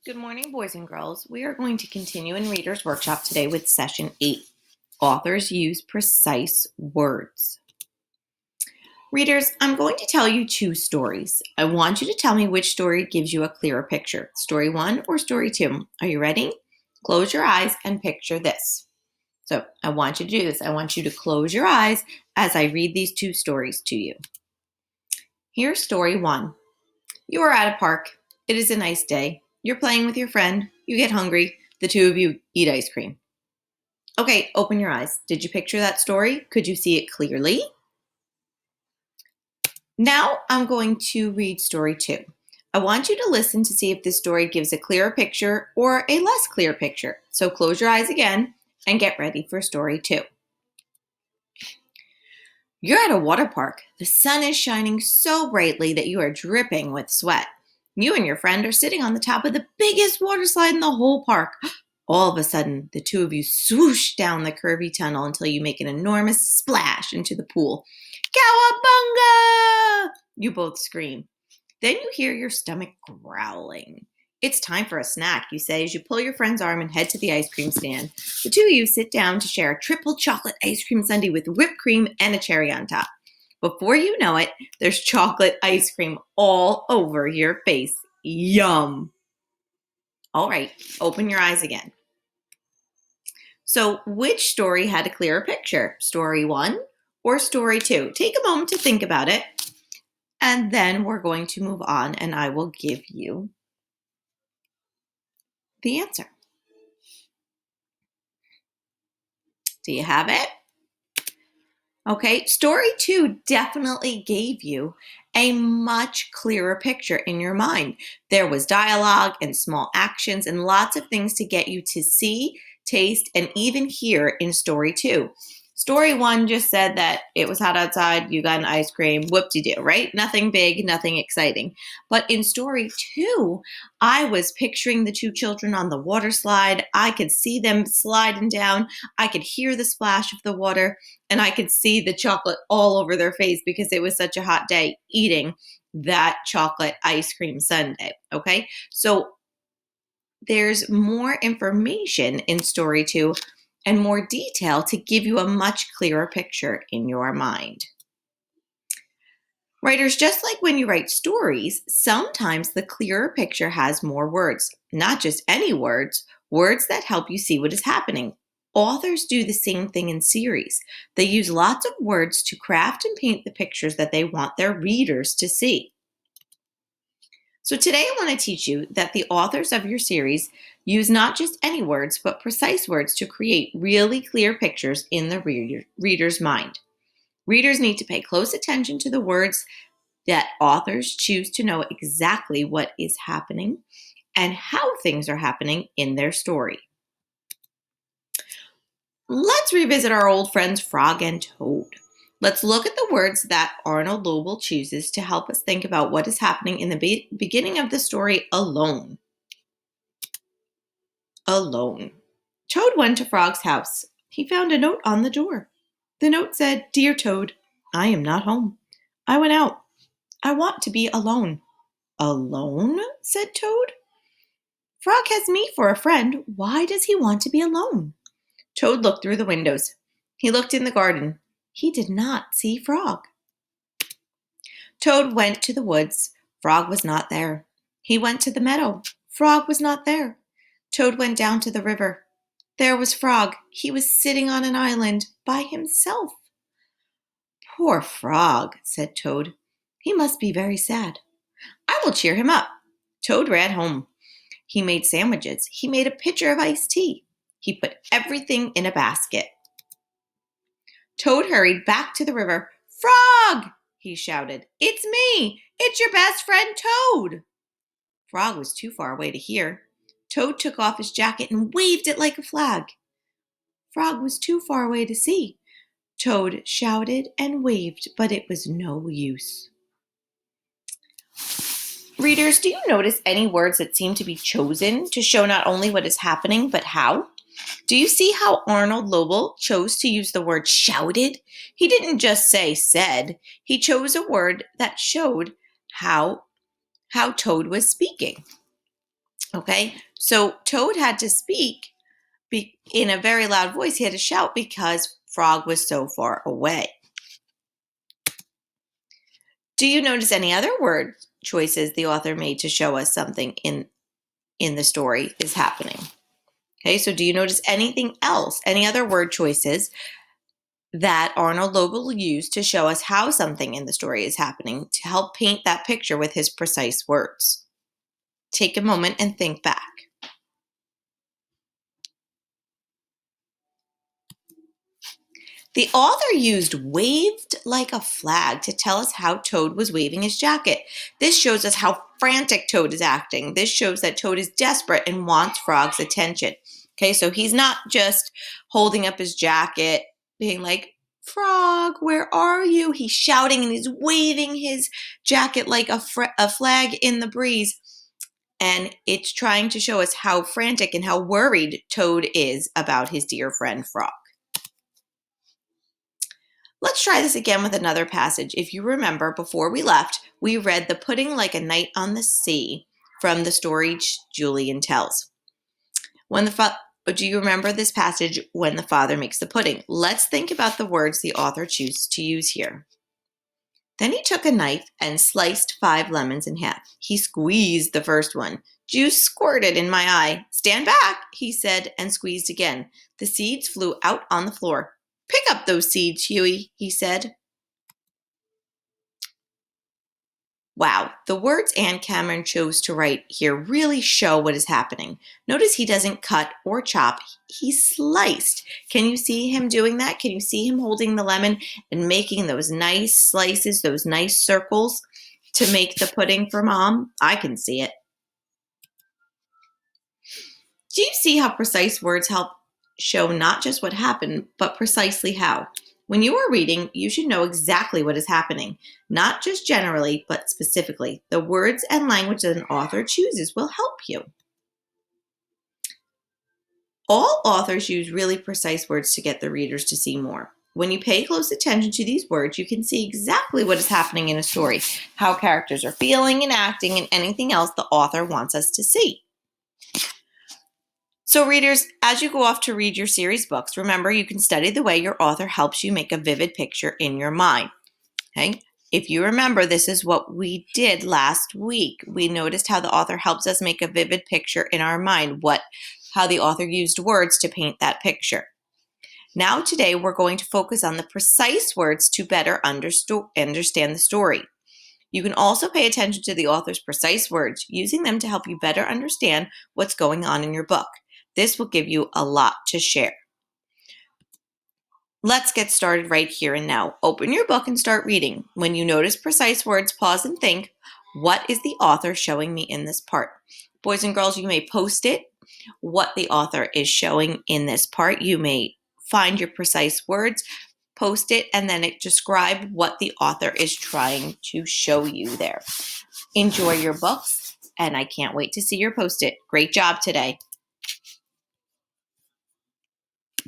Good morning, boys and girls. We are going to continue in Reader's Workshop today with Session 8. Authors use precise words. Readers, I'm going to tell you two stories. I want you to tell me which story gives you a clearer picture. Story 1 or Story 2. Are you ready? Close your eyes and picture this. So I want you to do this. I want you to close your eyes as I read these two stories to you. Here's Story 1. You are at a park. It is a nice day. You're playing with your friend. You get hungry. The two of you eat ice cream. Okay, open your eyes. Did you picture that story? Could you see it clearly? Now I'm going to read Story 2. I want you to listen to see if this story gives a clearer picture or a less clear picture. So close your eyes again and get ready for Story 2. You're at a water park. The sun is shining so brightly that you are dripping with sweat. You and your friend are sitting on the top of the biggest water slide in the whole park. All of a sudden, the two of you swoosh down the curvy tunnel until you make an enormous splash into the pool. Cowabunga! You both scream. Then you hear your stomach growling. It's time for a snack, you say as you pull your friend's arm and head to the ice cream stand. The two of you sit down to share a triple chocolate ice cream sundae with whipped cream and a cherry on top. Before you know it, there's chocolate ice cream all over your face. Yum! All right, open your eyes again. So, which story had a clearer picture? Story 1 or Story 2? Take a moment to think about it, and then we're going to move on, and I will give you the answer. Do you have it? Okay, Story 2 definitely gave you a much clearer picture in your mind. There was dialogue and small actions and lots of things to get you to see, taste, and even hear in Story 2. Story 1 just said that it was hot outside, you got an ice cream, whoop-de-doo, right? Nothing big, nothing exciting. But in Story 2, I was picturing the two children on the water slide. I could see them sliding down. I could hear the splash of the water. And I could see the chocolate all over their face because it was such a hot day eating that chocolate ice cream sundae. Okay, so there's more information in Story 2 and more detail to give you a much clearer picture in your mind. Writers, just like when you write stories, sometimes the clearer picture has more words, not just any words, words that help you see what is happening. Authors do the same thing in series. They use lots of words to craft and paint the pictures that they want their readers to see. So today I want to teach you that the authors of your series use not just any words, but precise words to create really clear pictures in the reader's mind. Readers need to pay close attention to the words that authors choose to know exactly what is happening and how things are happening in their story. Let's revisit our old friends Frog and Toad. Let's look at the words that Arnold Lobel chooses to help us think about what is happening in the beginning of the story alone. Alone. Toad went to Frog's house. He found a note on the door. The note said, "Dear Toad, I am not home. I went out. I want to be alone." "Alone?" said Toad. "Frog has me for a friend. Why does he want to be alone?" Toad looked through the windows. He looked in the garden. He did not see Frog. Toad went to the woods. Frog was not there. He went to the meadow. Frog was not there. Toad went down to the river. There was Frog. He was sitting on an island by himself. "Poor Frog," said Toad. "He must be very sad. I will cheer him up." Toad ran home. He made sandwiches. He made a pitcher of iced tea. He put everything in a basket. Toad hurried back to the river. "Frog!" he shouted. "It's me! It's your best friend, Toad!" Frog was too far away to hear. Toad took off his jacket and waved it like a flag. Frog was too far away to see. Toad shouted and waved, but it was no use. Readers, do you notice any words that seem to be chosen to show not only what is happening, but how? Do you see how Arnold Lobel chose to use the word shouted? He didn't just say said. He chose a word that showed how Toad was speaking. Okay, so Toad had to speak in a very loud voice. He had to shout because Frog was so far away. Do you notice any other word choices the author made to show us something in the story is happening? Okay, so do you notice anything else, any other word choices that Arnold Lobel used to show us how something in the story is happening to help paint that picture with his precise words? Take a moment and think back. The author used waved like a flag to tell us how Toad was waving his jacket. This shows us how frantic Toad is acting. This shows that Toad is desperate and wants Frog's attention. Okay, so he's not just holding up his jacket, being like, Frog, where are you? He's shouting and he's waving his jacket like a flag in the breeze. And it's trying to show us how frantic and how worried Toad is about his dear friend Frog. Let's try this again with another passage. If you remember, before we left, we read The Pudding Like a Night on the Sea from the story Julian tells. Do you remember this passage, when the father makes the pudding? Let's think about the words the author chooses to use here. Then he took a knife and sliced 5 lemons in half. He squeezed the first one. Juice squirted in my eye. Stand back, he said, and squeezed again. The seeds flew out on the floor. Pick up those seeds, Huey, he said. Wow, the words Anne Cameron chose to write here really show what is happening. Notice he doesn't cut or chop, he sliced. Can you see him doing that? Can you see him holding the lemon and making those nice slices, those nice circles to make the pudding for Mom? I can see it. Do you see how precise words help show not just what happened, but precisely how? When you are reading, you should know exactly what is happening, not just generally, but specifically. The words and language that an author chooses will help you. All authors use really precise words to get the readers to see more. When you pay close attention to these words, you can see exactly what is happening in a story, how characters are feeling and acting, and anything else the author wants us to see. So readers, as you go off to read your series books, remember you can study the way your author helps you make a vivid picture in your mind. Okay? If you remember, this is what we did last week. We noticed how the author helps us make a vivid picture in our mind, how the author used words to paint that picture. Now today we're going to focus on the precise words to better understand the story. You can also pay attention to the author's precise words, using them to help you better understand what's going on in your book. This will give you a lot to share. Let's get started right here and now. Open your book and start reading. When you notice precise words, pause and think, what is the author showing me in this part? Boys and girls, you may post it, what the author is showing in this part. You may find your precise words, post it, and then describe what the author is trying to show you there. Enjoy your books, and I can't wait to see your post-it. Great job today.